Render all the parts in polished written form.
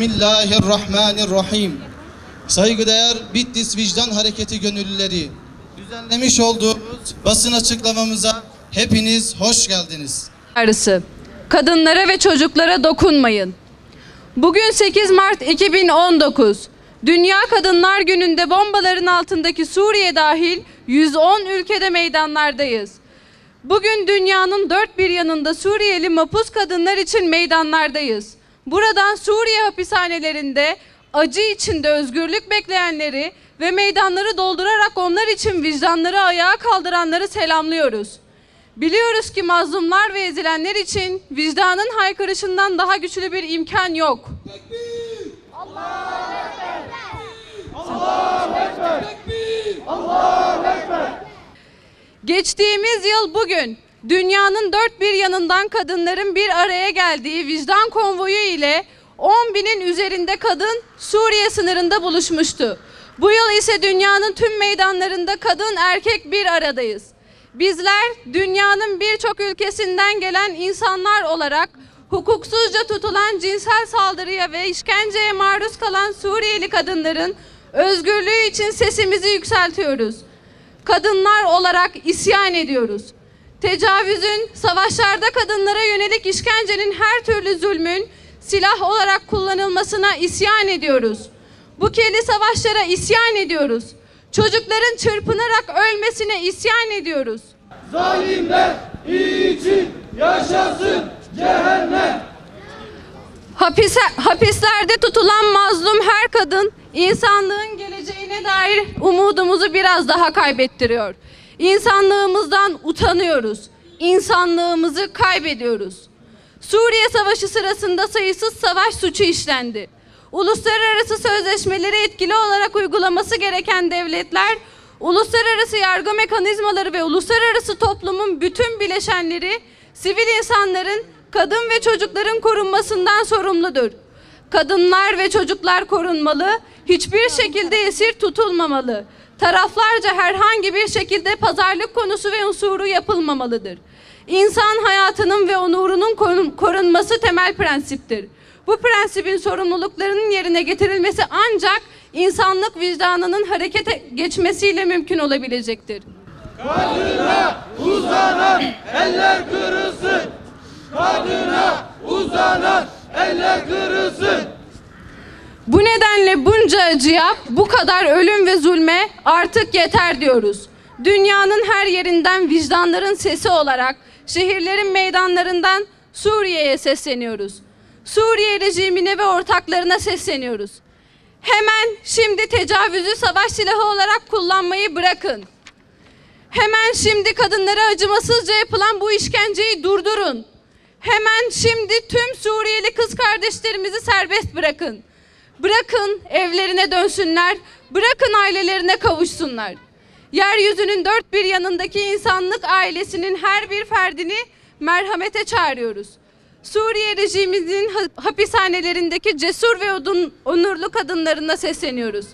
Bismillahirrahmanirrahim. Saygıdeğer Bitlis Vicdan Hareketi gönüllüleri, düzenlemiş olduğumuz basın açıklamamıza hepiniz hoş geldiniz. Kadınlara ve çocuklara dokunmayın. Bugün 8 Mart 2019. Dünya Kadınlar Günü'nde bombaların altındaki Suriye dahil 110 ülkede meydanlardayız. Bugün dünyanın dört bir yanında Suriyeli mapus kadınlar için meydanlardayız. Buradan Suriye hapishanelerinde acı içinde özgürlük bekleyenleri ve meydanları doldurarak onlar için vicdanları ayağa kaldıranları selamlıyoruz. Biliyoruz ki mazlumlar ve ezilenler için vicdanın haykırışından daha güçlü bir imkan yok. Tekbir! Allahu Ekber! Allahu Ekber! Tekbir! Allahu Ekber! Geçtiğimiz yıl bugün dünyanın dört bir yanından kadınların bir araya geldiği vicdan konvoyu ile 10.000'in üzerinde kadın Suriye sınırında buluşmuştu. Bu yıl ise dünyanın tüm meydanlarında kadın erkek bir aradayız. Bizler dünyanın birçok ülkesinden gelen insanlar olarak hukuksuzca tutulan, cinsel saldırıya ve işkenceye maruz kalan Suriyeli kadınların özgürlüğü için sesimizi yükseltiyoruz. Kadınlar olarak isyan ediyoruz. Tecavüzün, savaşlarda kadınlara yönelik işkencenin, her türlü zulmün silah olarak kullanılmasına isyan ediyoruz. Bu kirli savaşlara isyan ediyoruz. Çocukların çırpınarak ölmesine isyan ediyoruz. Zalimler için yaşasın cehennem. Hapislerde tutulan mazlum her kadın insanlığın geleceğine dair umudumuzu biraz daha kaybettiriyor. İnsanlığımızdan utanıyoruz. İnsanlığımızı kaybediyoruz. Suriye Savaşı sırasında sayısız savaş suçu işlendi. Uluslararası sözleşmeleri etkili olarak uygulaması gereken devletler, uluslararası yargı mekanizmaları ve uluslararası toplumun bütün bileşenleri sivil insanların, kadın ve çocukların korunmasından sorumludur. Kadınlar ve çocuklar korunmalı, hiçbir şekilde esir tutulmamalı. Taraflarca herhangi bir şekilde pazarlık konusu ve unsuru yapılmamalıdır. İnsan hayatının ve onurunun korunması temel prensiptir. Bu prensibin sorumluluklarının yerine getirilmesi ancak insanlık vicdanının harekete geçmesiyle mümkün olabilecektir. Kadına uzanan eller kırılsın. Kadına uzanan eller kırılsın. Bu nedenle bunca acıya, bu kadar ölüm ve zulme artık yeter diyoruz. Dünyanın her yerinden vicdanların sesi olarak şehirlerin meydanlarından Suriye'ye sesleniyoruz. Suriye rejimine ve ortaklarına sesleniyoruz. Hemen şimdi tecavüzü savaş silahı olarak kullanmayı bırakın. Hemen şimdi kadınlara acımasızca yapılan bu işkenceyi durdurun. Hemen şimdi tüm Suriyeli kız kardeşlerimizi serbest bırakın. Bırakın evlerine dönsünler, bırakın ailelerine kavuşsunlar. Yeryüzünün dört bir yanındaki insanlık ailesinin her bir ferdini merhamete çağırıyoruz. Suriye rejiminin hapishanelerindeki cesur ve onurlu kadınlarına sesleniyoruz.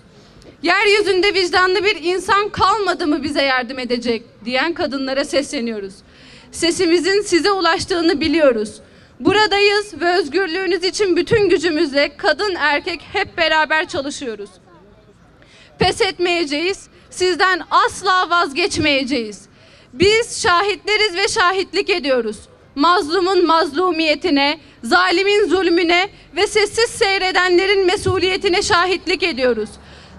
Yeryüzünde vicdanlı bir insan kalmadı mı bize yardım edecek diyen kadınlara sesleniyoruz. Sesimizin size ulaştığını biliyoruz. Buradayız ve özgürlüğünüz için bütün gücümüzle kadın erkek hep beraber çalışıyoruz. Pes etmeyeceğiz, sizden asla vazgeçmeyeceğiz. Biz şahitleriz ve şahitlik ediyoruz. Mazlumun mazlumiyetine, zalimin zulmüne ve sessiz seyredenlerin mesuliyetine şahitlik ediyoruz.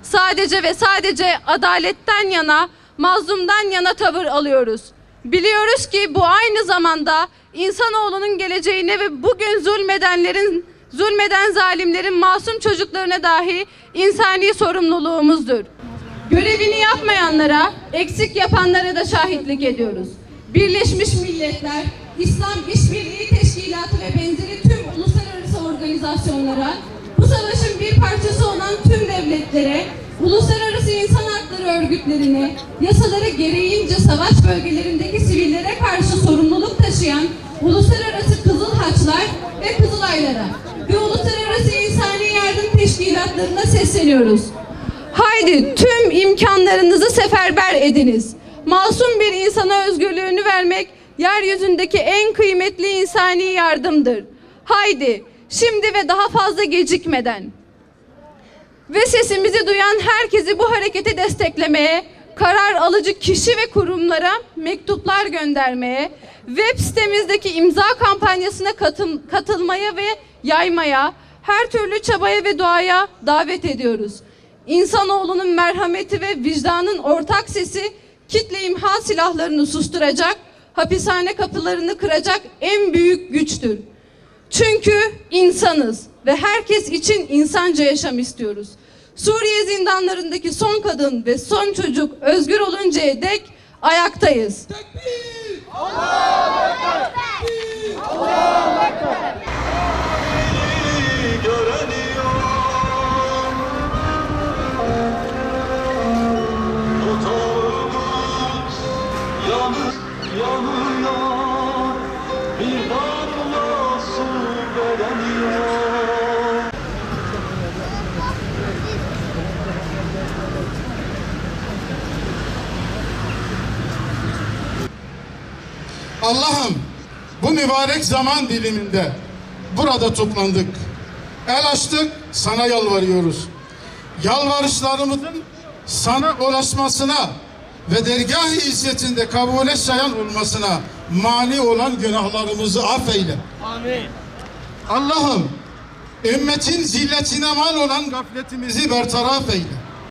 Sadece ve sadece adaletten yana, mazlumdan yana tavır alıyoruz. Biliyoruz ki bu aynı zamanda insanoğlunun geleceğine ve bugün zulmeden zalimlerin masum çocuklarına dahi insani sorumluluğumuzdur. Görevini yapmayanlara, eksik yapanlara da şahitlik ediyoruz. Birleşmiş Milletler, İslam İşbirliği Teşkilatı ve benzeri tüm uluslararası organizasyonlara, bu savaşın bir parçası olan tüm devletlere, uluslararası insan hakları örgütlerine, yasaları gereğince savaş bölgelerindeki sivillere karşı sorumluluk taşıyan uluslararası Kızıl Haçlar ve Kızılaylara ve uluslararası insani yardım teşkilatlarına sesleniyoruz. Haydi tüm imkanlarınızı seferber ediniz. Masum bir insana özgürlüğünü vermek yeryüzündeki en kıymetli insani yardımdır. Haydi Şimdi ve daha fazla gecikmeden ve sesimizi duyan herkesi bu hareketi desteklemeye, karar alıcı kişi ve kurumlara mektuplar göndermeye, web sitemizdeki imza kampanyasına katılmaya ve yaymaya, her türlü çabaya ve duaya davet ediyoruz. İnsanoğlunun merhameti ve vicdanın ortak sesi kitle imha silahlarını susturacak, hapishane kapılarını kıracak en büyük güçtür. Çünkü insanız ve herkes için insanca yaşam istiyoruz. Suriye zindanlarındaki son kadın ve son çocuk özgür oluncaya dek ayaktayız. Tekbir! Allahu Ekber! Tekbir! Allahu Ekber! Göreniyor, otağımız yanıyor, bir damla su veremiyor. Allah'ım bu mübarek zaman diliminde burada toplandık. El açtık, sana yalvarıyoruz. Yalvarışlarımızın sana ulaşmasına ve dergâh-ı izzetinde kabule şayan olmasına mani olan günahlarımızı affeyle. Amin. Allah'ım ümmetin zilletine mal olan gafletimizi bertaraf eyle.